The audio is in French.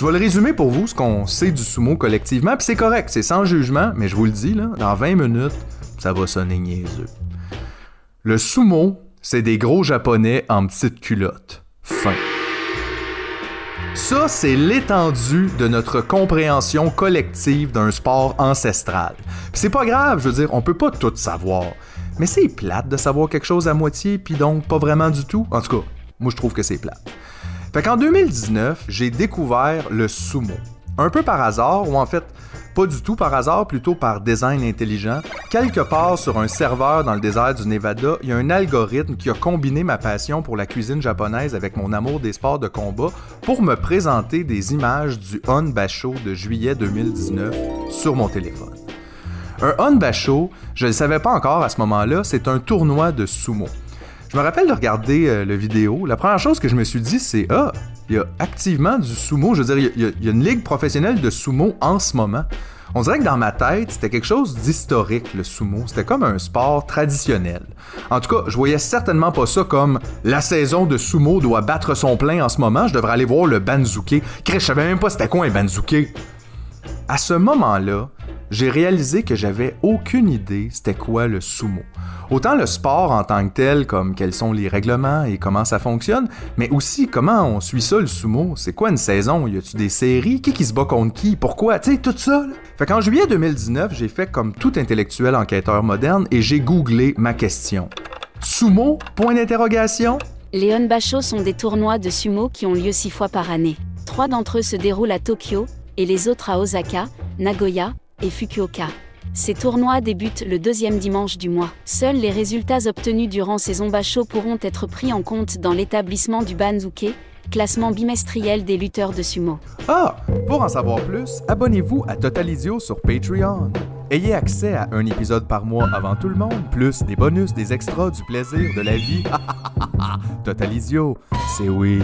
Je vais le résumer pour vous, ce qu'on sait du sumo collectivement, puis c'est correct, c'est sans jugement, mais je vous le dis, là, dans 20 minutes, ça va sonner niaiseux. Le sumo, c'est des gros japonais en petites culottes. Fin. Ça, c'est l'étendue de notre compréhension collective d'un sport ancestral. Puis c'est pas grave, je veux dire, on peut pas tout savoir. Mais c'est plate de savoir quelque chose à moitié, puis donc pas vraiment du tout. En tout cas, moi je trouve que c'est plate. Fait qu'en 2019, j'ai découvert le sumo. Un peu par hasard, ou en fait, pas du tout par hasard, plutôt par design intelligent. Quelque part sur un serveur dans le désert du Nevada, il y a un algorithme qui a combiné ma passion pour la cuisine japonaise avec mon amour des sports de combat pour me présenter des images du Honbasho de juillet 2019 sur mon téléphone. Un Honbasho, je ne le savais pas encore à ce moment-là, c'est un tournoi de sumo. Je me rappelle de regarder la vidéo. La première chose que je me suis dit, c'est « Ah, il y a activement du sumo. » Je veux dire, il y a une ligue professionnelle de sumo en ce moment. On dirait que dans ma tête, c'était quelque chose d'historique, le sumo. C'était comme un sport traditionnel. En tout cas, je voyais certainement pas ça comme « La saison de sumo doit battre son plein en ce moment. Je devrais aller voir le banzuke. » Chris, je savais même pas c'était quoi un banzuke. À ce moment-là, j'ai réalisé que j'avais aucune idée c'était quoi le sumo. Autant le sport en tant que tel, comme quels sont les règlements et comment ça fonctionne, mais aussi comment on suit ça le sumo. C'est quoi une saison? Y a-tu des séries? Qui se bat contre qui? Pourquoi? Tu sais, tout ça. Là. Fait qu'en juillet 2019, j'ai fait comme tout intellectuel enquêteur moderne et j'ai googlé ma question. Sumo? Point d'interrogation? Les Honbasho sont des tournois de sumo qui ont lieu 6 fois par année. 3 d'entre eux se déroulent à Tokyo et les autres à Osaka, Nagoya et Fukuoka. Ces tournois débutent le 2e dimanche du mois. Seuls les résultats obtenus durant ces Honbasho pourront être pris en compte dans l'établissement du Banzuke, classement bimestriel des lutteurs de sumo. Ah! Pour en savoir plus, abonnez-vous à Totalizio sur Patreon. Ayez accès à un épisode par mois avant tout le monde, plus des bonus, des extras, du plaisir, de la vie. Totalizio, c'est oui.